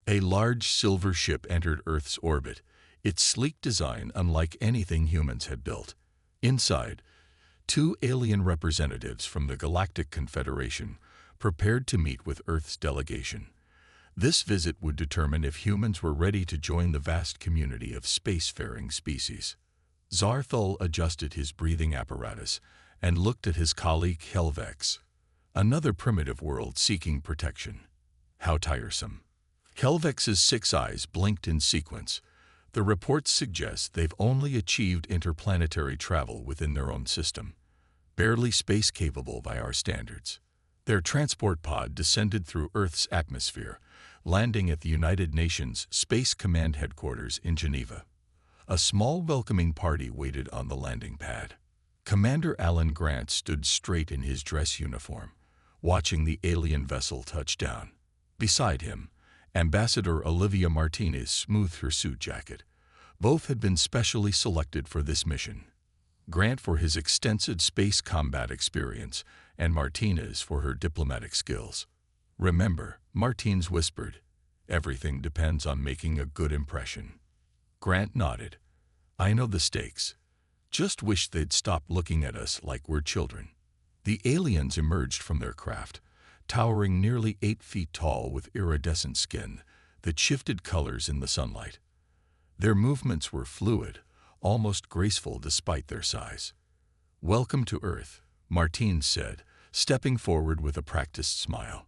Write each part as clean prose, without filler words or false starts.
A large silver ship entered Earth's orbit, its sleek design unlike anything humans had built. Inside, two alien representatives from the Galactic Confederation prepared to meet with Earth's delegation. This visit would determine if humans were ready to join the vast community of spacefaring species. Zarthul adjusted his breathing apparatus and looked at his colleague Helvex, another primitive world seeking protection. How tiresome. Helvex's 6 eyes blinked in sequence. The reports suggest they've only achieved interplanetary travel within their own system, barely space-capable by our standards. Their transport pod descended through Earth's atmosphere, landing at the United Nations Space Command Headquarters in Geneva. A small welcoming party waited on the landing pad. Commander Alan Grant stood straight in his dress uniform, watching the alien vessel touch down. Beside him, Ambassador Olivia Martinez smoothed her suit jacket. Both had been specially selected for this mission. Grant for his extensive space combat experience, and Martinez for her diplomatic skills. Remember, Martinez whispered, everything depends on making a good impression. Grant nodded. I know the stakes. Just wish they'd stop looking at us like we're children. The aliens emerged from their craft, towering nearly 8 feet tall with iridescent skin that shifted colors in the sunlight. Their movements were fluid, almost graceful despite their size. Welcome to Earth, Martinez said, stepping forward with a practiced smile.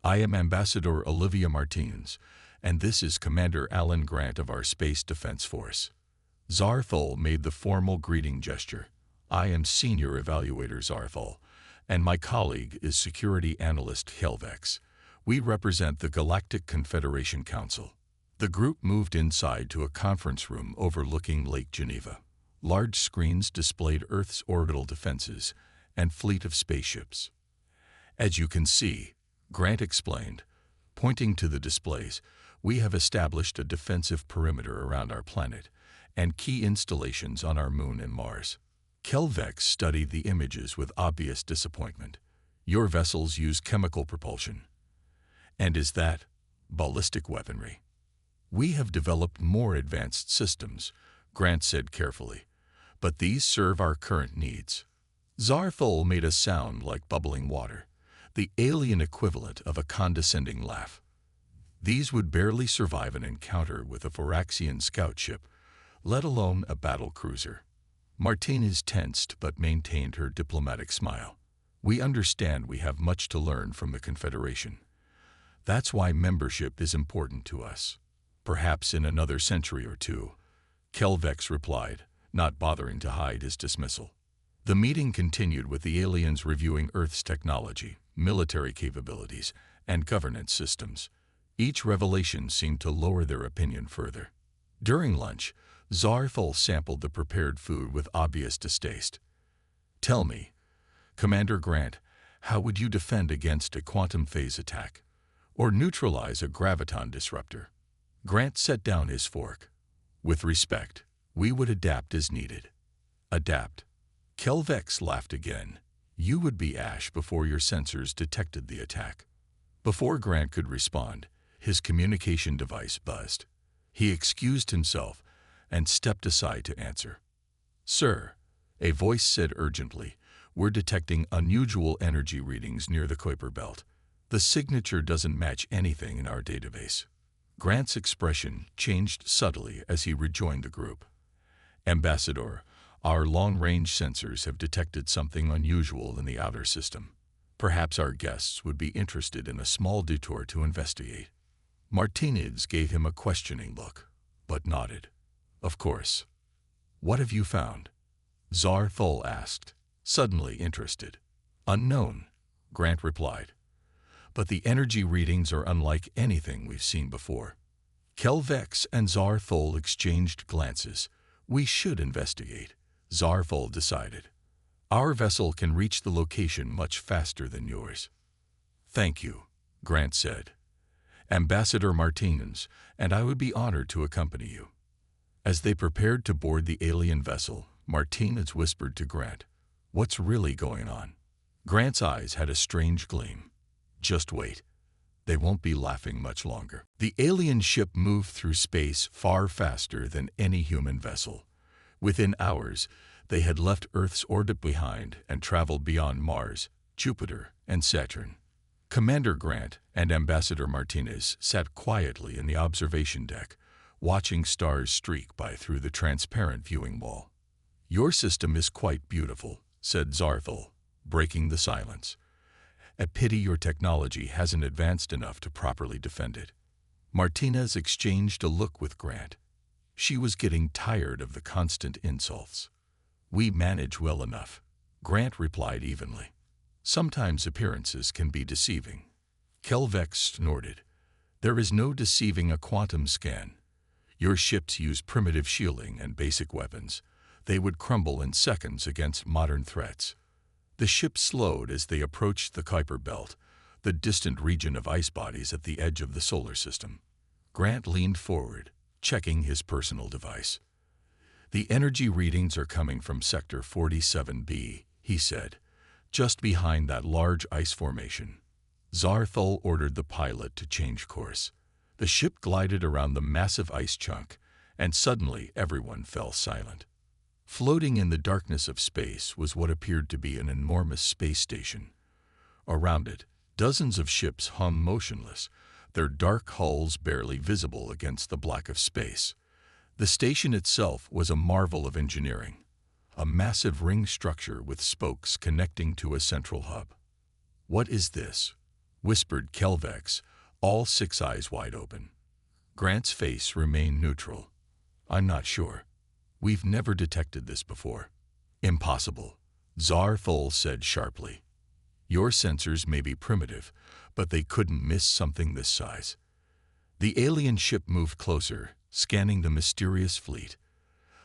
I am Ambassador Olivia Martinez, and this is Commander Alan Grant of our Space Defense Force. Zarthul made the formal greeting gesture. I am Senior Evaluator Zarthul, and my colleague is Security Analyst Helvex. We represent the Galactic Confederation Council. The group moved inside to a conference room overlooking Lake Geneva. Large screens displayed Earth's orbital defenses and fleet of spaceships. As you can see, Grant explained, pointing to the displays, we have established a defensive perimeter around our planet and key installations on our moon and Mars. Helvex studied the images with obvious disappointment. Your vessels use chemical propulsion. And is that ballistic weaponry? We have developed more advanced systems, Grant said carefully, but these serve our current needs. Zarthul made a sound like bubbling water, the alien equivalent of a condescending laugh. These would barely survive an encounter with a Varaxian scout ship, let alone a battle cruiser. Martinez tensed but maintained her diplomatic smile. We understand we have much to learn from the Confederation. That's why membership is important to us. Perhaps in another century or two, Helvex replied, not bothering to hide his dismissal. The meeting continued with the aliens reviewing Earth's technology, military capabilities, and governance systems. Each revelation seemed to lower their opinion further. During lunch, Zarthul sampled the prepared food with obvious distaste. Tell me, Commander Grant, how would you defend against a quantum phase attack? Or neutralize a graviton disruptor? Grant set down his fork. With respect, we would adapt as needed. Adapt. Helvex laughed again. You would be ash before your sensors detected the attack. Before Grant could respond, his communication device buzzed. He excused himself and stepped aside to answer. Sir, a voice said urgently, we're detecting unusual energy readings near the Kuiper belt. The signature doesn't match anything in our database. Grant's expression changed subtly as he rejoined the group. Ambassador, our long-range sensors have detected something unusual in the outer system. Perhaps our guests would be interested in a small detour to investigate. Martinez gave him a questioning look, but nodded. Of course. What have you found? Zarthul asked, suddenly interested. Unknown, Grant replied. But the energy readings are unlike anything we've seen before. Helvex and Zarthul exchanged glances. We should investigate, Zarthul decided. Our vessel can reach the location much faster than yours. Thank you, Grant said. Ambassador Martinez, and I would be honored to accompany you. As they prepared to board the alien vessel, Martinez whispered to Grant, what's really going on? Grant's eyes had a strange gleam. Just wait. They won't be laughing much longer. The alien ship moved through space far faster than any human vessel. Within hours, they had left Earth's orbit behind and traveled beyond Mars, Jupiter, and Saturn. Commander Grant and Ambassador Martinez sat quietly in the observation deck, watching stars streak by through the transparent viewing wall. "Your system is quite beautiful," said Zarthal, breaking the silence. "A pity your technology hasn't advanced enough to properly defend it." Martinez exchanged a look with Grant. She was getting tired of the constant insults. "We manage well enough," Grant replied evenly. "Sometimes appearances can be deceiving." Kelvex snorted. "There is no deceiving a quantum scan. Your ships use primitive shielding and basic weapons. They would crumble in seconds against modern threats." The ship slowed as they approached the Kuiper Belt, the distant region of ice bodies at the edge of the solar system. Grant leaned forward, checking his personal device. "The energy readings are coming from Sector 47B, he said, "just behind that large ice formation." Zarthal ordered the pilot to change course. The ship glided around the massive ice chunk, and suddenly everyone fell silent. Floating in the darkness of space was what appeared to be an enormous space station. Around it, dozens of ships hung motionless, their dark hulls barely visible against the black of space. The station itself was a marvel of engineering, a massive ring structure with spokes connecting to a central hub. "What is this?" whispered Kelvex, all six eyes wide open. Grant's face remained neutral. "I'm not sure. We've never detected this before." "Impossible," Zarthal said sharply. "Your sensors may be primitive, but they couldn't miss something this size." The alien ship moved closer, scanning the mysterious fleet.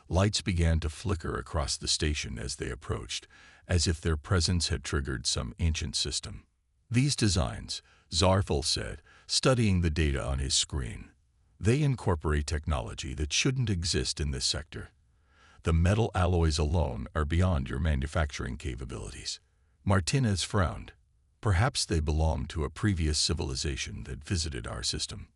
Lights began to flicker across the station as they approached, as if their presence had triggered some ancient system. "These designs," Zarthal said, studying the data on his screen, "they incorporate technology that shouldn't exist in this sector. The metal alloys alone are beyond your manufacturing capabilities." Martinez frowned. "Perhaps they belong to a previous civilization that visited our system."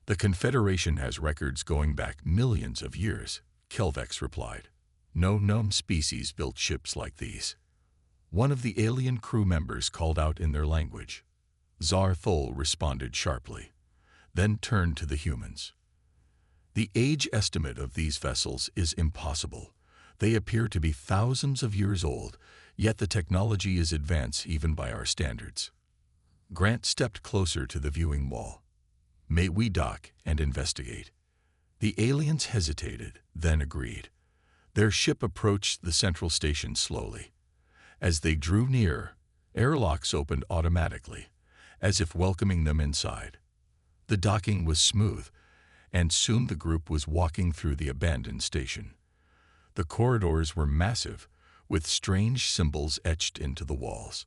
"The Confederation has records going back millions of years," Kelvex replied. "No known species built ships like these." One of the alien crew members called out in their language. Zarthal responded sharply, then turned to the humans. "The age estimate of these vessels is impossible. They appear to be thousands of years old, yet the technology is advanced even by our standards." Grant stepped closer to the viewing wall. "May we dock and investigate?" The aliens hesitated, then agreed. Their ship approached the central station slowly. As they drew near, airlocks opened automatically, as if welcoming them inside. The docking was smooth, and soon the group was walking through the abandoned station. The corridors were massive, with strange symbols etched into the walls.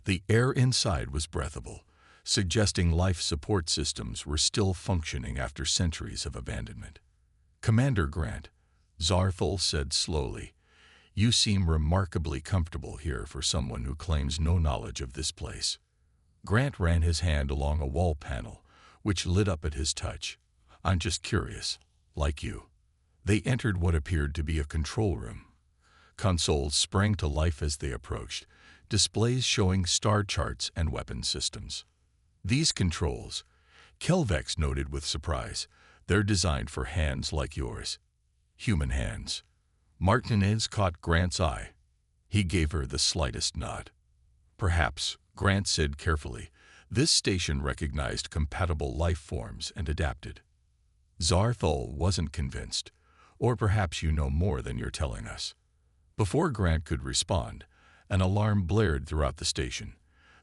The air inside was breathable, suggesting life support systems were still functioning after centuries of abandonment. "Commander Grant," Zarthal said slowly, "you seem remarkably comfortable here for someone who claims no knowledge of this place." Grant ran his hand along a wall panel, which lit up at his touch. "I'm just curious, like you." They entered what appeared to be a control room. Consoles sprang to life as they approached, displays showing star charts and weapon systems. "These controls," Kelvex noted with surprise, "they're designed for hands like yours." "Human hands." Martinez caught Grant's eye. He gave her the slightest nod. "Perhaps," Grant said carefully, "this station recognized compatible life forms and adapted." Zarthal wasn't convinced. "Or perhaps you know more than you're telling us." Before Grant could respond, an alarm blared throughout the station.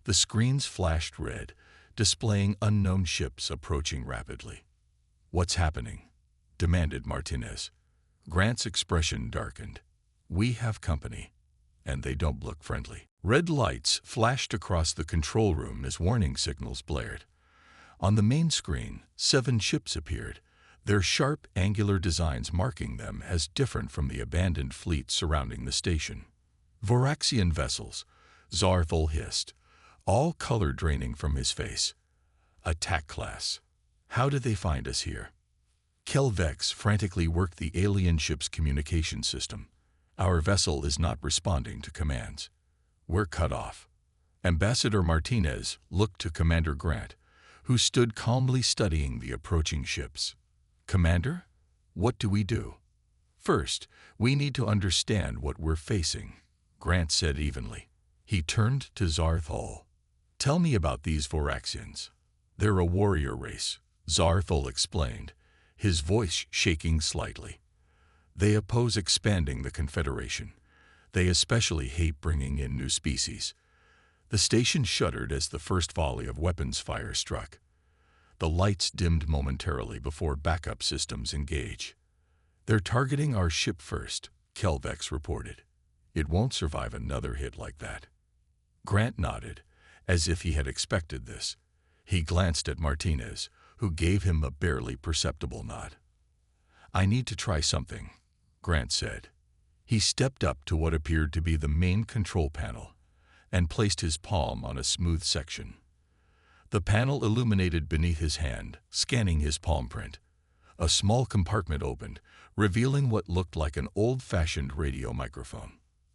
The screens flashed red, displaying unknown ships approaching rapidly. "What's happening?" demanded Martinez. Grant's expression darkened. "We have company, and they don't look friendly." Red lights flashed across the control room as warning signals blared. On the main screen, 7 ships appeared, their sharp, angular designs marking them as different from the abandoned fleet surrounding the station. "Voraxian vessels," Zarthal hissed, all color draining from his face. Attack class. How did they find us here? Kelvex frantically worked the alien ship's communication system. Our vessel is not responding to commands. We're cut off. Ambassador Martinez looked to Commander Grant, who stood calmly studying the approaching ships. Commander, what do we do? First, we need to understand what we're facing, Grant said evenly. He turned to Zarthol. Tell me about these Voraxians. They're a warrior race, Zarthol explained, his voice shaking slightly. They oppose expanding the Confederation. They especially hate bringing in new species. The station shuddered as the first volley of weapons fire struck. The lights dimmed momentarily before backup systems engage. They're targeting our ship first, Kelvex reported. It won't survive another hit like that. Grant nodded, as if he had expected this. He glanced at Martinez, who gave him a barely perceptible nod. I need to try something, Grant said. He stepped up to what appeared to be the main control panel and placed his palm on a smooth section. The panel illuminated beneath his hand, scanning his palm print. A small compartment opened, revealing what looked like an old-fashioned radio microphone.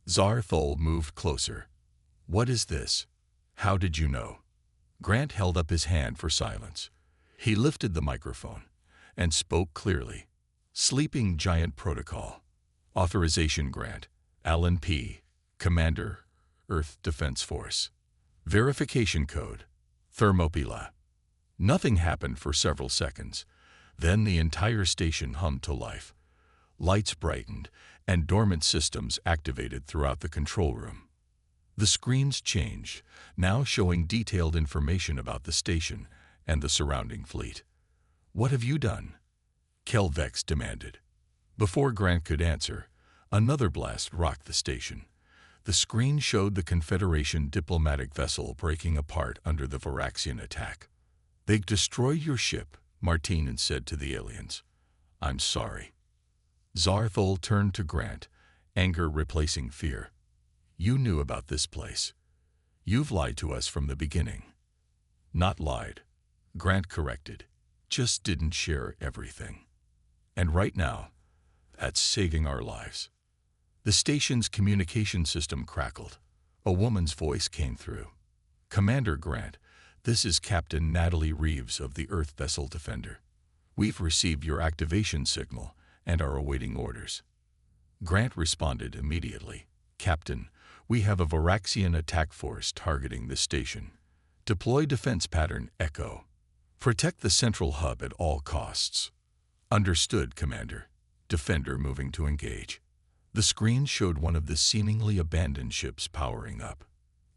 Zarthol moved closer. What is this? How did you know? Grant held up his hand for silence. He lifted the microphone and spoke clearly. Sleeping Giant Protocol. Authorization grant. Alan P., Commander, Earth Defense Force. Verification code. Thermopylae. Nothing happened for several seconds. Then the entire station hummed to life. Lights brightened, and dormant systems activated throughout the control room. The screens changed, now showing detailed information about the station and the surrounding fleet. What have you done? Kelvex demanded. Before Grant could answer, another blast rocked the station. The screen showed the Confederation diplomatic vessel breaking apart under the Voraxian attack. They destroyed your ship, Martinez said to the aliens. I'm sorry. Zarthol turned to Grant, anger replacing fear. You knew about this place. You've lied to us from the beginning. Not lied, Grant corrected. Just didn't share everything. And right now, that's saving our lives. The station's communication system crackled. A woman's voice came through. Commander Grant, this is Captain Natalie Reeves of the Earth Vessel Defender. We've received your activation signal and are awaiting orders. Grant responded immediately. Captain, we have a Voraxian attack force targeting this station. Deploy defense pattern Echo. Protect the central hub at all costs. Understood, Commander. Defender moving to engage. The screen showed one of the seemingly abandoned ships powering up.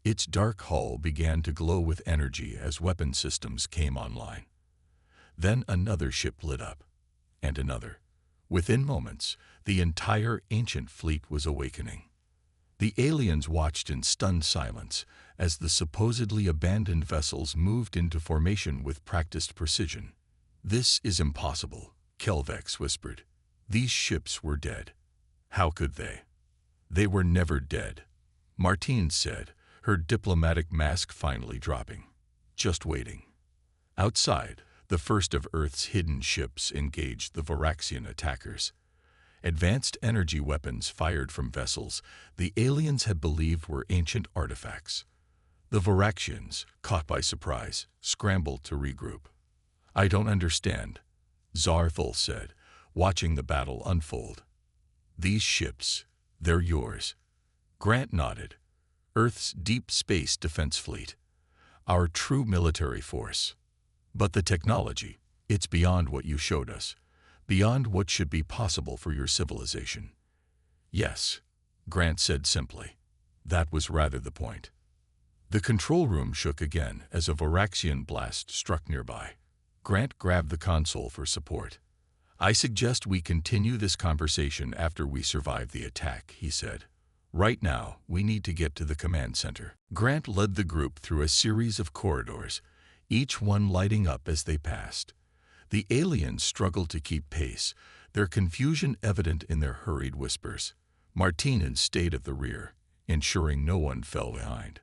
Its dark hull began to glow with energy as weapon systems came online. Then another ship lit up, and another. Within moments, the entire ancient fleet was awakening. The aliens watched in stunned silence as the supposedly abandoned vessels moved into formation with practiced precision. This is impossible, Kelvex whispered. These ships were dead. How could they? They were never dead, Martinez said, her diplomatic mask finally dropping. Just waiting. Outside, the first of Earth's hidden ships engaged the Voraxian attackers. Advanced energy weapons fired from vessels the aliens had believed were ancient artifacts. The Voraxians, caught by surprise, scrambled to regroup. I don't understand, Zarthol said, watching the battle unfold. These ships, they're yours. Grant nodded. Earth's deep space defense fleet. Our true military force. But the technology, it's beyond what you showed us. Beyond what should be possible for your civilization. Yes, Grant said simply. That was rather the point. The control room shook again as a Voraxian blast struck nearby. Grant grabbed the console for support. I suggest we continue this conversation after we survive the attack, he said. Right now, we need to get to the command center. Grant led the group through a series of corridors, each one lighting up as they passed. The aliens struggled to keep pace, their confusion evident in their hurried whispers. Martinez stayed at the rear, ensuring no one fell behind.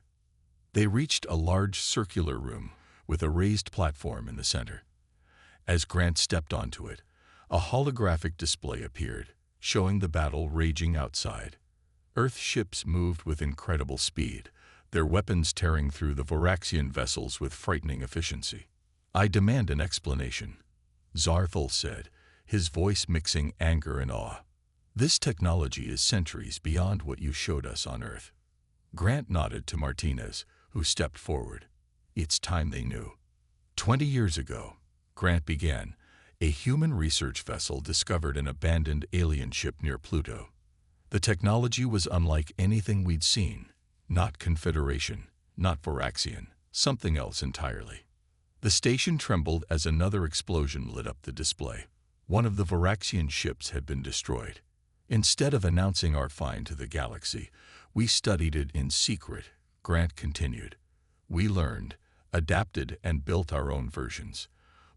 They reached a large circular room with a raised platform in the center. As Grant stepped onto it, a holographic display appeared, showing the battle raging outside. Earth ships moved with incredible speed, their weapons tearing through the Voraxian vessels with frightening efficiency. "I demand an explanation," Zarthul said, his voice mixing anger and awe. "This technology is centuries beyond what you showed us on Earth." Grant nodded to Martinez, who stepped forward. "It's time they knew." 20 years ago, Grant began, a human research vessel discovered an abandoned alien ship near Pluto. The technology was unlike anything we'd seen. Not Confederation, not Voraxian, something else entirely. The station trembled as another explosion lit up the display. One of the Voraxian ships had been destroyed. "Instead of announcing our find to the galaxy, we studied it in secret," Grant continued. "We learned, adapted, and built our own versions.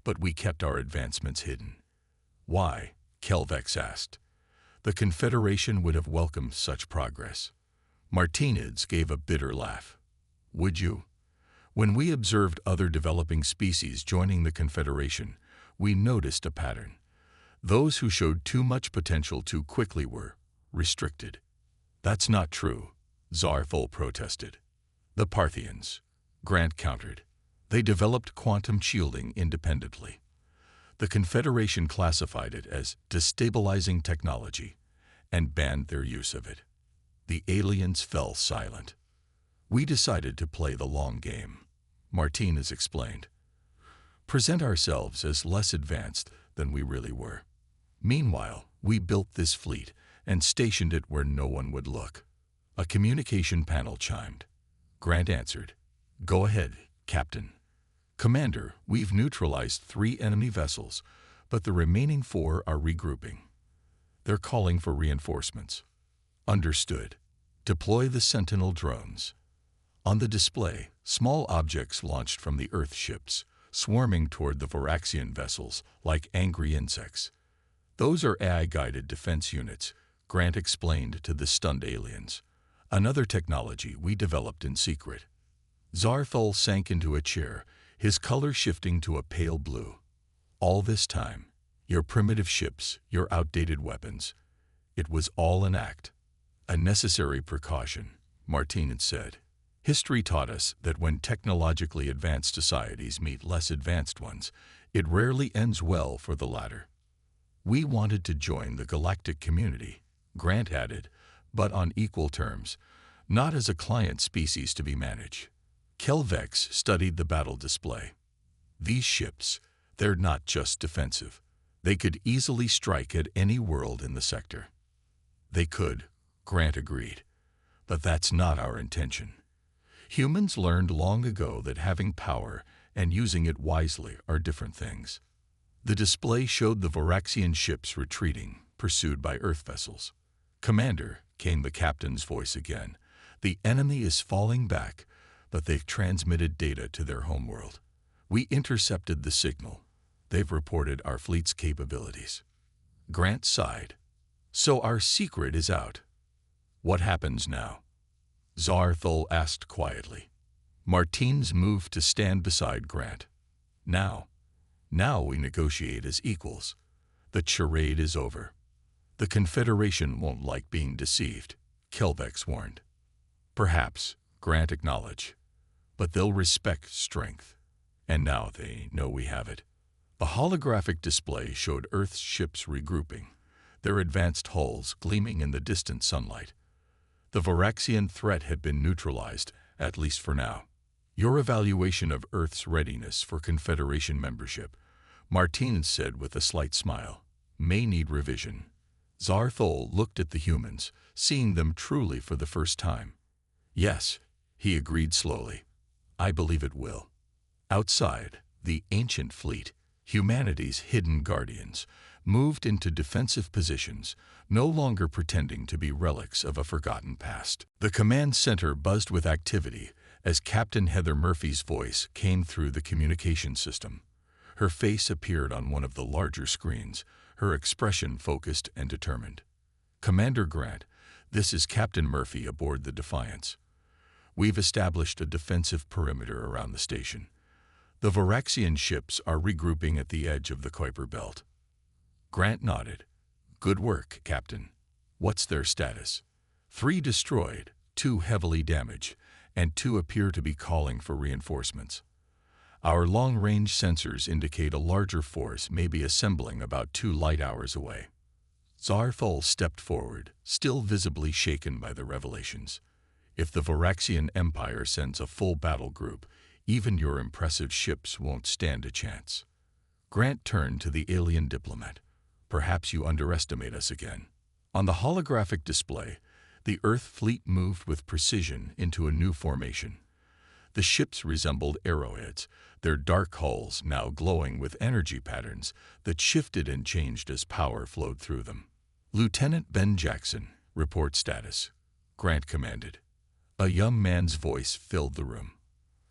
But we kept our advancements hidden." "Why?" Kelvex asked. "The Confederation would have welcomed such progress." Martinez gave a bitter laugh. "Would you? When we observed other developing species joining the Confederation, we noticed a pattern. Those who showed too much potential too quickly were restricted." "That's not true," Zarthul protested. "The Parthians," Grant countered. "They developed quantum shielding independently. The Confederation classified it as destabilizing technology and banned their use of it. The aliens fell silent. We decided to play the long game," Martinez explained. "Present ourselves as less advanced than we really were. Meanwhile, we built this fleet and stationed it where no one would look." A communication panel chimed. Grant answered. "Go ahead, Captain." "Commander, we've neutralized 3 enemy vessels, but the remaining 4 are regrouping. They're calling for reinforcements." "Understood. Deploy the Sentinel drones." On the display, small objects launched from the Earth ships, swarming toward the Voraxian vessels like angry insects. "Those are AI-guided defense units," Grant explained to the stunned aliens. "Another technology we developed in secret." Zarthul sank into a chair, his color shifting to a pale blue. "All this time, your primitive ships, your outdated weapons, it was all an act. A necessary precaution," Martinez said. "History taught us that when technologically advanced societies meet less advanced ones, it rarely ends well for the latter." "We wanted to join the galactic community," Grant added, "but on equal terms, not as a client species to be managed." Kelvex studied the battle display. "These ships, they're not just defensive. They could easily strike at any world in the sector." "They could," Grant agreed, "but that's not our intention. Humans learned long ago that having power and using it wisely are different things." The display showed the Voraxian ships retreating, pursued by Earth vessels. "Commander," came the captain's voice again, "the enemy is falling back, but they've transmitted data to their homeworld. We intercepted the signal. They've reported our fleet's capabilities." Grant sighed. "So our secret is out. What happens now?" Zarthul asked quietly. Martinez moved to stand beside Grant. Now we negotiate as equals. The charade is over." "The Confederation won't like being deceived," Kelvex warned. "Perhaps," Grant acknowledged, "but they'll respect strength. And now they know we have it." The holographic display showed Earth's ships regrouping, their advanced hulls gleaming in the distant sunlight. The Voraxian threat had been neutralized, at least for now. "Your evaluation of Earth's readiness for Confederation membership," Martinez said with a slight smile, "may need revision." Zarthul looked at the humans, seeing them truly for the first time. "Yes," he agreed slowly, "I believe it will." Outside, the ancient fleet, humanity's hidden guardians, moved into defensive positions, no longer pretending to be relics of a forgotten past. The command center buzzed with activity as Captain Heather Murphy's voice came through the communication system. Her face appeared on one of the larger screens, her expression focused and determined. "Commander Grant, this is Captain Murphy aboard the Defiance. We've established a defensive perimeter around the station. The Varaxian ships are regrouping at the edge of the Kuiper Belt. Grant nodded. Good work, Captain. What's their status? 3 destroyed, 2 heavily damaged, and 2 appear to be calling for reinforcements. Our long-range sensors indicate a larger force may be assembling about 2 light hours away. Zarthol stepped forward, still visibly shaken by the revelations. If the Varaxian Empire sends a full battle group, even your impressive ships won't stand a chance. Grant turned to the alien diplomat. Perhaps you underestimate us again. On the holographic display, the Earth fleet moved with precision into a new formation. The ships resembled arrowheads, their dark hulls now glowing with energy patterns that shifted and changed as power flowed through them. Lieutenant Ben Jackson, report status. Grant commanded. A young man's voice filled the room.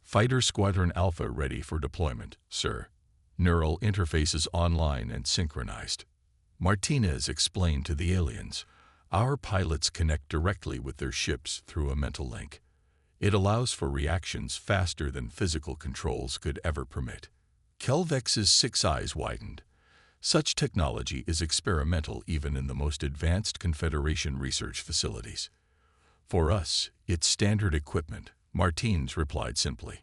Fighter Squadron Alpha ready for deployment, sir. Neural interfaces online and synchronized. Martinez explained to the aliens, our pilots connect directly with their ships through a mental link. It allows for reactions faster than physical controls could ever permit. Kelvex's 6 eyes widened. Such technology is experimental even in the most advanced Confederation research facilities. For us, it's standard equipment, Martins replied simply.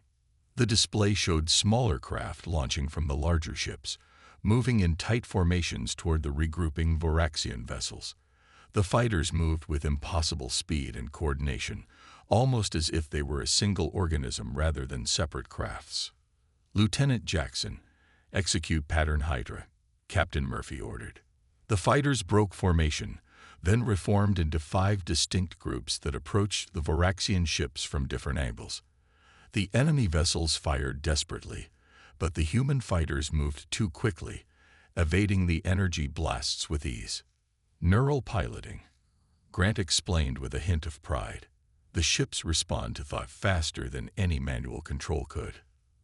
The display showed smaller craft launching from the larger ships, moving in tight formations toward the regrouping Varaxian vessels. The fighters moved with impossible speed and coordination, almost as if they were a single organism rather than separate crafts. Lieutenant Jackson, execute pattern Hydra, Captain Murphy ordered. The fighters broke formation, then reformed into 5 distinct groups that approached the Varaxian ships from different angles. The enemy vessels fired desperately, but the human fighters moved too quickly, evading the energy blasts with ease. Neural piloting, Grant explained with a hint of pride. The ships respond to thought faster than any manual control could.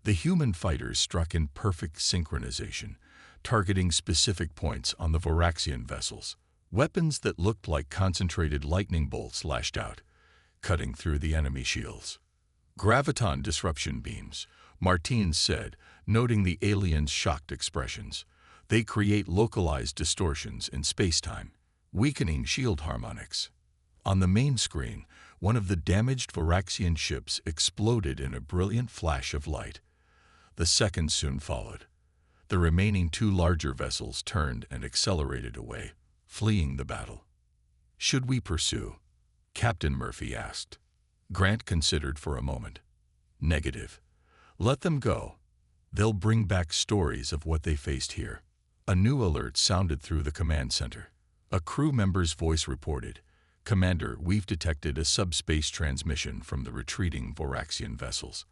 The human fighters struck in perfect synchronization, targeting specific points on the Varaxian vessels. Weapons that looked like concentrated lightning bolts lashed out, cutting through the enemy shields. Graviton disruption beams, Martins said, noting the aliens' shocked expressions. They create localized distortions in space-time, weakening shield harmonics. On the main screen, one of the damaged Varaxian ships exploded in a brilliant flash of light. The second soon followed. The remaining 2 larger vessels turned and accelerated away, fleeing the battle. Should we pursue? Captain Murphy asked. Grant considered for a moment. Negative. Let them go. They'll bring back stories of what they faced here. A new alert sounded through the command center. A crew member's voice reported, Commander, we've detected a subspace transmission from the retreating Varaxian vessels.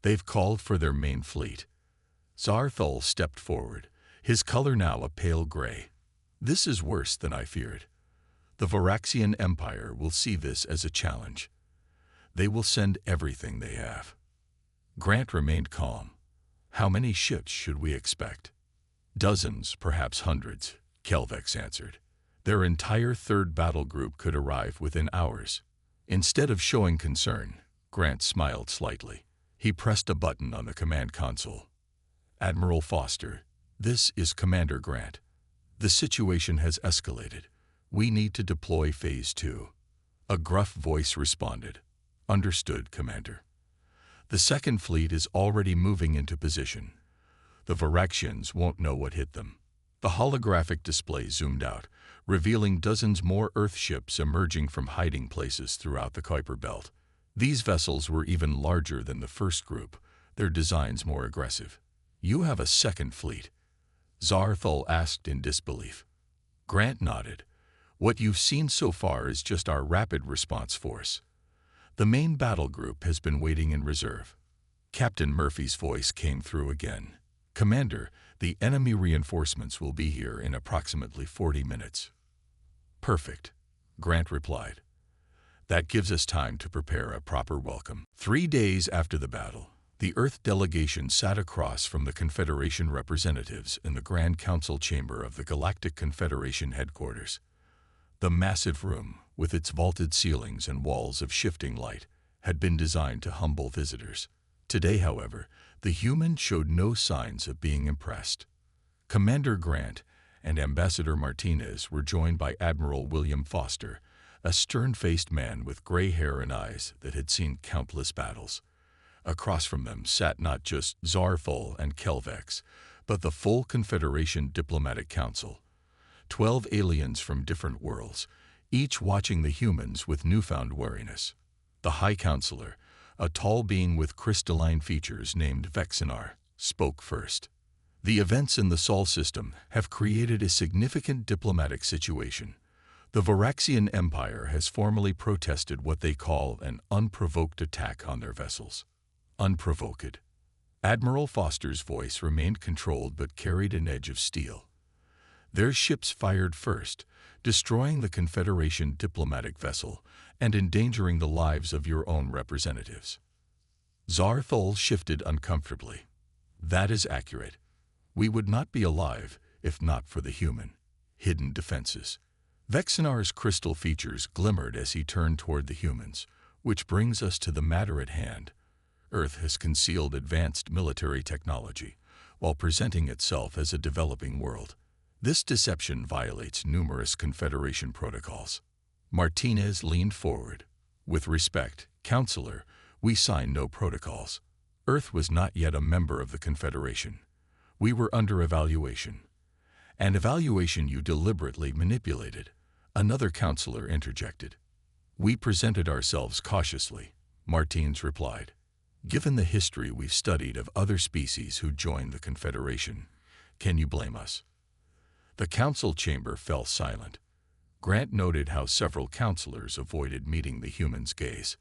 They've called for their main fleet. Zarthol stepped forward, his color now a pale gray. This is worse than I feared. The Varaxian Empire will see this as a challenge. They will send everything they have. Grant remained calm. How many ships should we expect? Dozens, perhaps hundreds, Kelvex answered. Their entire 3rd battle group could arrive within hours. Instead of showing concern, Grant smiled slightly. He pressed a button on the command console. Admiral Foster, this is Commander Grant. The situation has escalated. We need to deploy Phase 2. A gruff voice responded. Understood, Commander. The 2nd Fleet is already moving into position. The Varaxians won't know what hit them. The holographic display zoomed out, revealing dozens more Earth ships emerging from hiding places throughout the Kuiper Belt. These vessels were even larger than the first group, their designs more aggressive. You have a 2nd Fleet? Zarthol asked in disbelief. Grant nodded. What you've seen so far is just our rapid response force. The main battle group has been waiting in reserve. Captain Murphy's voice came through again. Commander, the enemy reinforcements will be here in approximately 40 minutes. Perfect, Grant replied. That gives us time to prepare a proper welcome. 3 days after the battle, the Earth delegation sat across from the Confederation representatives in the Grand Council chamber of the Galactic Confederation headquarters. The massive room, with its vaulted ceilings and walls of shifting light, had been designed to humble visitors. Today, however, The human showed no signs of being impressed. Commander Grant and Ambassador Martinez were joined by Admiral William Foster, a stern-faced man with gray hair and eyes that had seen countless battles. Across from them sat not just Zarthol and Kelvex, but the full Confederation Diplomatic Council. 12 aliens from different worlds, each watching the humans with newfound wariness. The High Counselor, a tall being with crystalline features named Vexinar, spoke first. The events in the Sol system have created a significant diplomatic situation. The Varaxian Empire has formally protested what they call an unprovoked attack on their vessels. Unprovoked. Admiral Foster's voice remained controlled but carried an edge of steel. Their ships fired first, destroying the Confederation diplomatic vessel and endangering the lives of your own representatives. Zarthol shifted uncomfortably. That is accurate. We would not be alive if not for the human hidden defenses. Vexinar's crystal features glimmered as he turned toward the humans, which brings us to the matter at hand. Earth has concealed advanced military technology while presenting itself as a developing world. This deception violates numerous Confederation protocols. Martinez leaned forward. With respect, Counselor, we sign no protocols. Earth was not yet a member of the Confederation. We were under evaluation. An evaluation you deliberately manipulated, another counselor interjected. We presented ourselves cautiously, Martins replied. Given the history we've studied of other species who joined the Confederation, can you blame us? The council chamber fell silent. Grant noted how several counselors avoided meeting the human's gaze.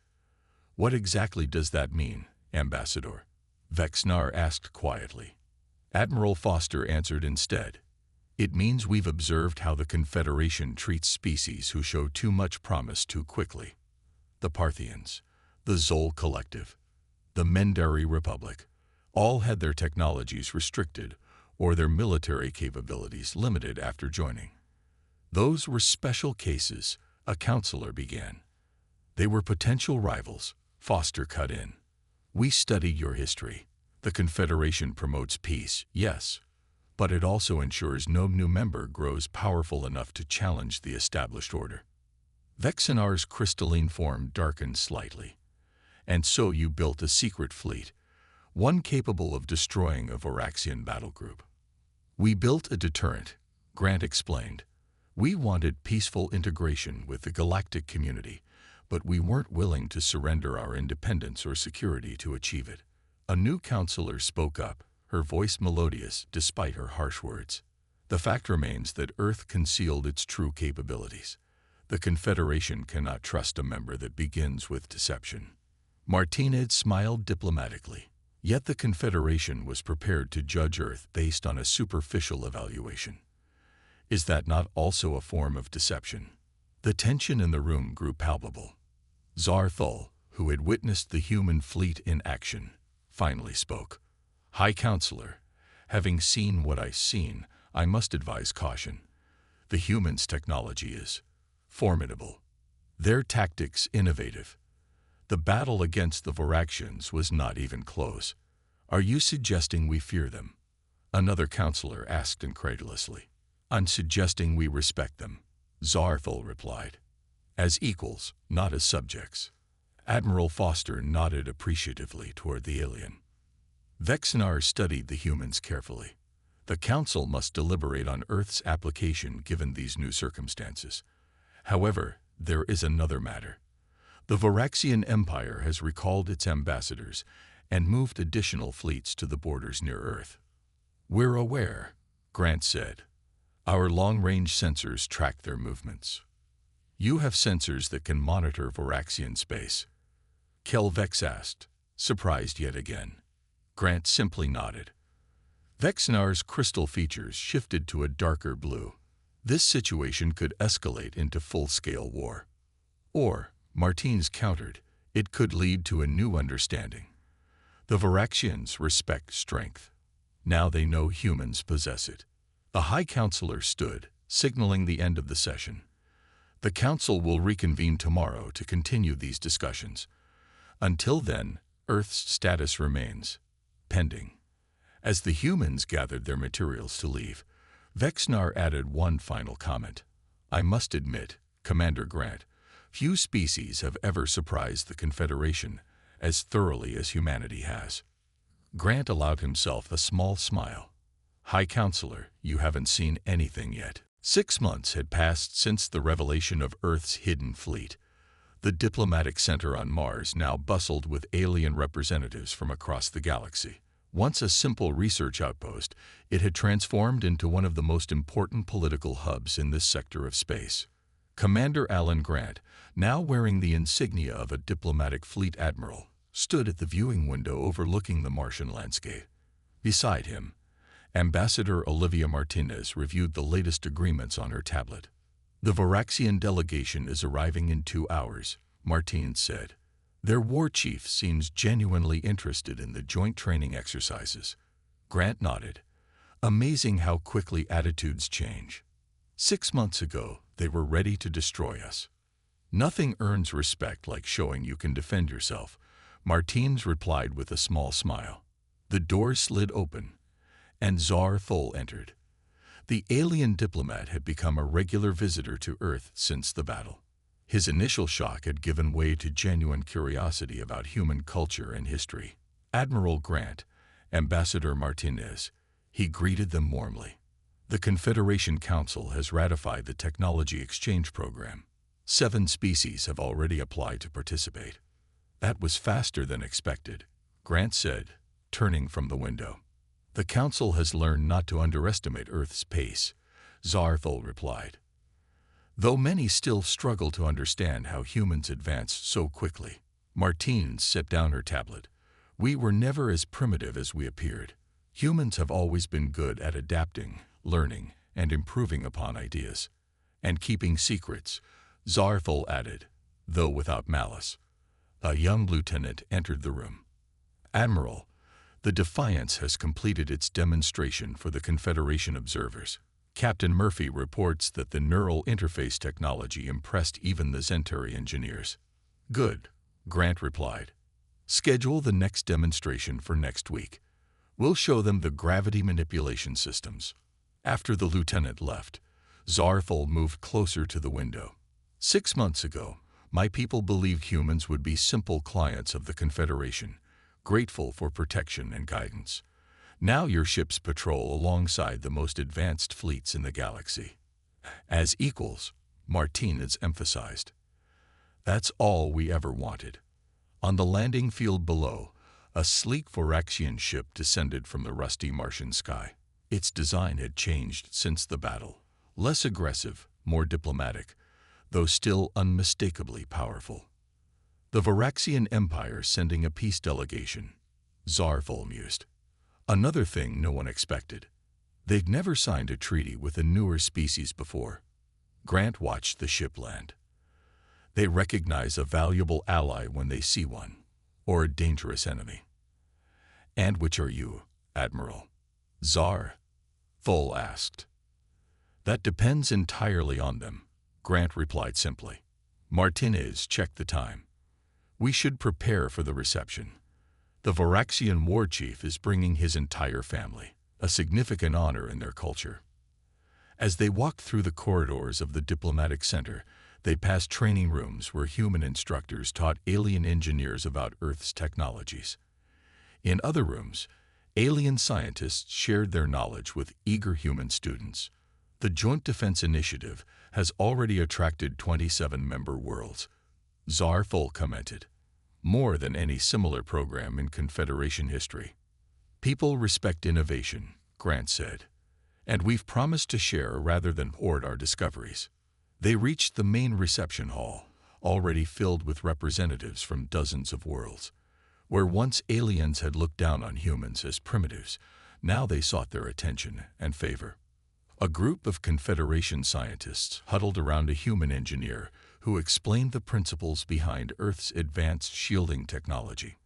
What exactly does that mean, Ambassador? Vexinar asked quietly. Admiral Foster answered instead. It means we've observed how the Confederation treats species who show too much promise too quickly. The Parthians, the Zol Collective, the Mendari Republic, all had their technologies restricted or their military capabilities limited after joining. Those were special cases, a counselor began. They were potential rivals, Foster cut in. We studied your history. The Confederation promotes peace, yes, but it also ensures no new member grows powerful enough to challenge the established order. Vexinar's crystalline form darkened slightly. And so you built a secret fleet, one capable of destroying a Varaxian battle group. We built a deterrent, Grant explained. We wanted peaceful integration with the galactic community, but we weren't willing to surrender our independence or security to achieve it. A new counselor spoke up, her voice melodious despite her harsh words. The fact remains that Earth concealed its true capabilities. The Confederation cannot trust a member that begins with deception. Martinez smiled diplomatically. Yet the Confederation was prepared to judge Earth based on a superficial evaluation. Is that not also a form of deception? The tension in the room grew palpable. Zarthol, who had witnessed the human fleet in action, finally spoke. High Counselor, having seen what I've seen, I must advise caution. The humans' technology is formidable. Their tactics innovative. The battle against the Varaxians was not even close. Are you suggesting we fear them? Another counselor asked incredulously. I'm suggesting we respect them, Zarthol replied. As equals, not as subjects. Admiral Foster nodded appreciatively toward the alien. Vexinar studied the humans carefully. The Council must deliberate on Earth's application given these new circumstances. However, there is another matter. The Varaxian Empire has recalled its ambassadors and moved additional fleets to the borders near Earth. We're aware, Grant said. Our long-range sensors track their movements. You have sensors that can monitor Varaxian space. Kelvex asked, surprised yet again. Grant simply nodded. Vexinar's crystal features shifted to a darker blue. This situation could escalate into full-scale war. Or, Martins countered, it could lead to a new understanding. The Varaxians respect strength. Now they know humans possess it. The High Counselor stood, signaling the end of the session. The Council will reconvene tomorrow to continue these discussions. Until then, Earth's status remains pending. As the humans gathered their materials to leave, Vexnar added one final comment. "I must admit, Commander Grant, few species have ever surprised the Confederation as thoroughly as humanity has." Grant allowed himself a small smile. "High Counselor, you haven't seen anything yet." 6 months had passed since the revelation of Earth's hidden fleet. The diplomatic center on Mars now bustled with alien representatives from across the galaxy. Once a simple research outpost, it had transformed into one of the most important political hubs in this sector of space. Commander Alan Grant, now wearing the insignia of a diplomatic fleet admiral, stood at the viewing window overlooking the Martian landscape. Beside him, Ambassador Olivia Martinez reviewed the latest agreements on her tablet. "The Varaxian delegation is arriving in 2 hours," Martinez said. "Their war chief seems genuinely interested in the joint training exercises." Grant nodded. Amazing how quickly attitudes change. 6 months ago, they were ready to destroy us. "Nothing earns respect like showing you can defend yourself," Martinez replied with a small smile. The door slid open, and Zar Thol entered. The alien diplomat had become a regular visitor to Earth since the battle. His initial shock had given way to genuine curiosity about human culture and history. "Admiral Grant, Ambassador Martinez," he greeted them warmly. "The Confederation Council has ratified the Technology Exchange Program. 7 species have already applied to participate." "That was faster than expected," Grant said, turning from the window. "The Council has learned not to underestimate Earth's pace," Zar Thol replied. "Though many still struggle to understand how humans advance so quickly." Martinez set down her tablet. "We were never as primitive as we appeared. Humans have always been good at adapting, learning, and improving upon ideas. And keeping secrets," Zar Thol added, though without malice. A young lieutenant entered the room. "Admiral, the Defiance has completed its demonstration for the Confederation observers. Captain Murphy reports that the neural interface technology impressed even the Centauri engineers." "Good," Grant replied. "Schedule the next demonstration for next week. We'll show them the gravity manipulation systems." After the lieutenant left, Zar Thol moved closer to the window. 6 months ago, my people believed humans would be simple clients of the Confederation, grateful for protection and guidance. Now your ships patrol alongside the most advanced fleets in the galaxy. As equals, Martinez emphasized. "That's all we ever wanted." On the landing field below, a sleek Varaxian ship descended from the rusty Martian sky. Its design had changed since the battle. Less aggressive, more diplomatic, though still unmistakably powerful. "The Varaxian Empire sending a peace delegation," Zar Thol mused. Another thing no one expected. They'd never signed a treaty with a newer species before. Grant watched the ship land. They recognize a valuable ally when they see one, or a dangerous enemy. "And which are you, Admiral?" Zar Thol asked. "That depends entirely on them," Grant replied simply. Martinez checked the time. "We should prepare for the reception. The Varaxian war chief is bringing his entire family, a significant honor in their culture." As they walked through the corridors of the diplomatic center, they passed training rooms where human instructors taught alien engineers about Earth's technologies. In other rooms, alien scientists shared their knowledge with eager human students. The Joint Defense Initiative has already attracted 27 member worlds, Zar Thol commented. "More than any similar program in Confederation history." "People respect innovation," Grant said, "and we've promised to share rather than hoard our discoveries." They reached the main reception hall, already filled with representatives from dozens of worlds. Where once aliens had looked down on humans as primitives, now they sought their attention and favor. A group of Confederation scientists huddled around a human engineer who explained the principles behind Earth's advanced shielding technology.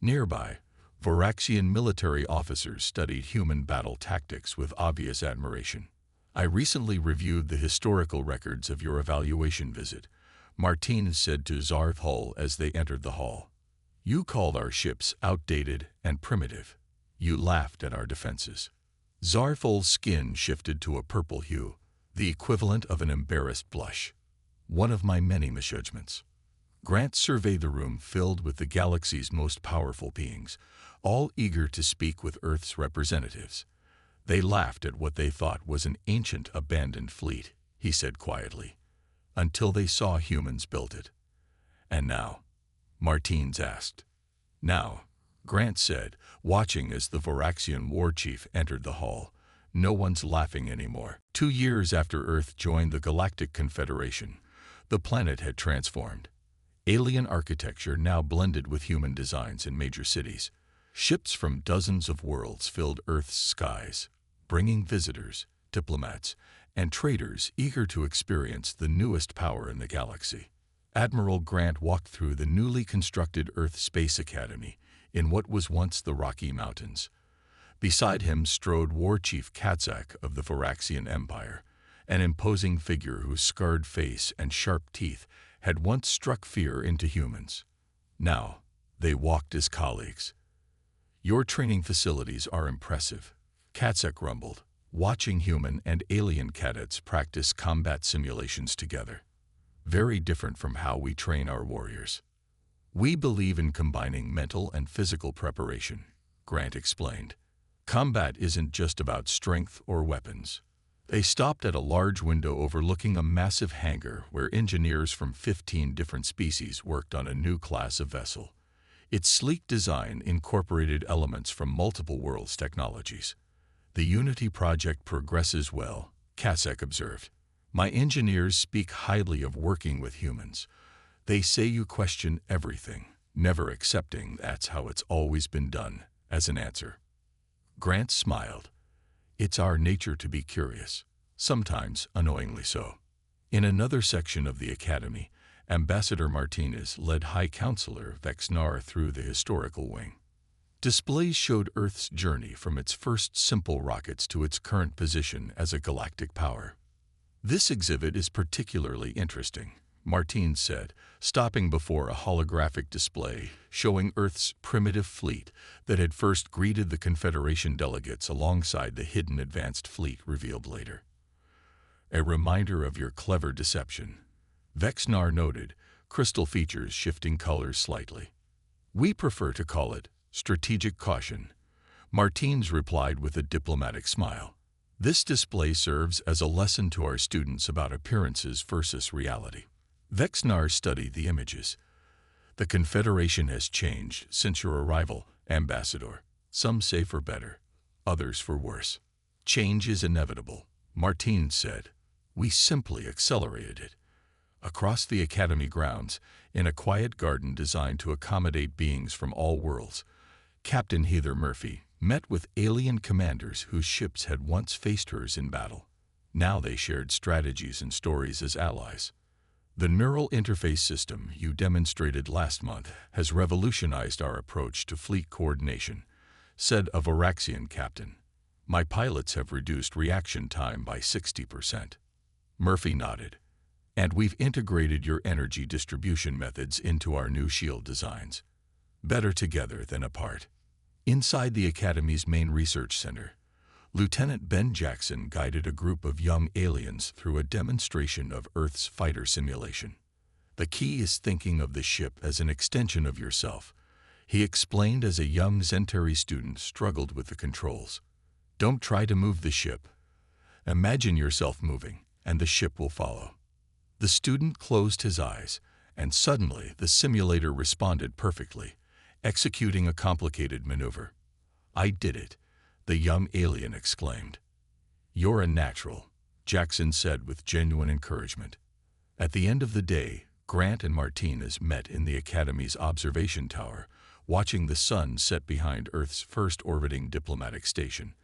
Nearby, Varaxian military officers studied human battle tactics with obvious admiration. "I recently reviewed the historical records of your evaluation visit," Martinez said to Zar Thol as they entered the hall. "You called our ships outdated and primitive. You laughed at our defenses. Zarfol's skin shifted to a purple hue, the equivalent of an embarrassed blush. One of my many misjudgments. Grant surveyed the room filled with the galaxy's most powerful beings, all eager to speak with Earth's representatives. They laughed at what they thought was an ancient, abandoned fleet, he said quietly, until they saw humans build it. And now? Martins asked. Now, Grant said, watching as the Varaxian war chief entered the hall. No one's laughing anymore. 2 years after Earth joined the Galactic Confederation, the planet had transformed. Alien architecture now blended with human designs in major cities. Ships from dozens of worlds filled Earth's skies, bringing visitors, diplomats, and traders eager to experience the newest power in the galaxy. Admiral Grant walked through the newly constructed Earth Space Academy in what was once the Rocky Mountains. Beside him strode War Chief Katzak of the Varaxian Empire, an imposing figure whose scarred face and sharp teeth had once struck fear into humans. Now, they walked as colleagues. Your training facilities are impressive, Katzak rumbled, watching human and alien cadets practice combat simulations together. Very different from how we train our warriors. We believe in combining mental and physical preparation, Grant explained. Combat isn't just about strength or weapons. They stopped at a large window overlooking a massive hangar where engineers from 15 different species worked on a new class of vessel. Its sleek design incorporated elements from multiple worlds' technologies. The Unity project progresses well, Katzak observed. My engineers speak highly of working with humans. They say you question everything, never accepting that's how it's always been done, as an answer. Grant smiled. It's our nature to be curious, sometimes annoyingly so. In another section of the academy, Ambassador Martinez led High Counselor Vexnar through the historical wing. Displays showed Earth's journey from its first simple rockets to its current position as a galactic power. This exhibit is particularly interesting, Martins said, stopping before a holographic display showing Earth's primitive fleet that had first greeted the Confederation delegates alongside the hidden advanced fleet revealed later. A reminder of your clever deception, Vexnar noted, crystal features shifting colors slightly. We prefer to call it strategic caution, Martins replied with a diplomatic smile. This display serves as a lesson to our students about appearances versus reality. Vexnar studied the images. The Confederation has changed since your arrival, Ambassador. Some say for better, others for worse. Change is inevitable, Martins said. We simply accelerated it. Across the Academy grounds, in a quiet garden designed to accommodate beings from all worlds, Captain Heather Murphy met with alien commanders whose ships had once faced hers in battle. Now they shared strategies and stories as allies. The neural interface system you demonstrated last month has revolutionized our approach to fleet coordination, said a Varaxian captain. My pilots have reduced reaction time by 60%. Murphy nodded. And we've integrated your energy distribution methods into our new shield designs. Better together than apart. Inside the Academy's main research center, Lieutenant Ben Jackson guided a group of young aliens through a demonstration of Earth's fighter simulation. The key is thinking of the ship as an extension of yourself, he explained as a young Zentari student struggled with the controls. Don't try to move the ship. Imagine yourself moving, and the ship will follow. The student closed his eyes, and suddenly the simulator responded perfectly, executing a complicated maneuver. I did it, the young alien exclaimed. You're a natural, Jackson said with genuine encouragement. At the end of the day, Grant and Martinez met in the Academy's observation tower, watching the sun set behind Earth's first orbiting diplomatic station,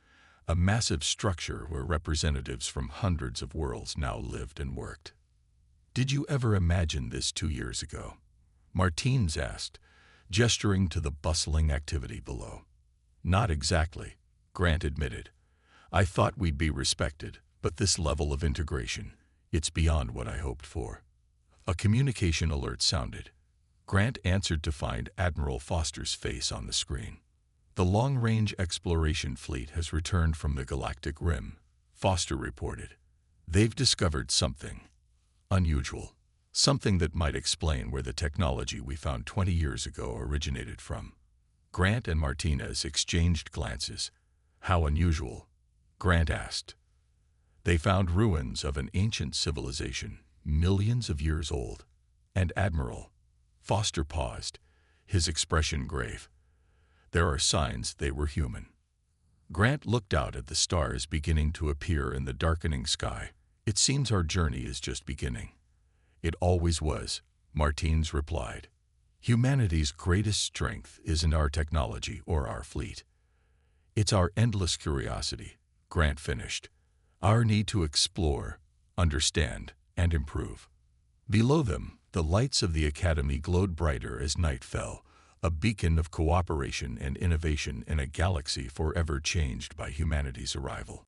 a massive structure where representatives from hundreds of worlds now lived and worked. Did you ever imagine this 2 years ago? Martins asked, gesturing to the bustling activity below. Not exactly, Grant admitted. I thought we'd be respected, but this level of integration, it's beyond what I hoped for. A communication alert sounded. Grant answered to find Admiral Foster's face on the screen. The long-range exploration fleet has returned from the galactic rim, Foster reported. They've discovered something unusual, something that might explain where the technology we found 20 years ago originated from. Grant and Martinez exchanged glances. How unusual? Grant asked. They found ruins of an ancient civilization, millions of years old. And Admiral, Foster paused, his expression grave. There are signs they were human. Grant looked out at the stars beginning to appear in the darkening sky. It seems our journey is just beginning. It always was, Martins replied. Humanity's greatest strength isn't our technology or our fleet. It's our endless curiosity, Grant finished. Our need to explore, understand, and improve. Below them, the lights of the Academy glowed brighter as night fell, a beacon of cooperation and innovation in a galaxy forever changed by humanity's arrival.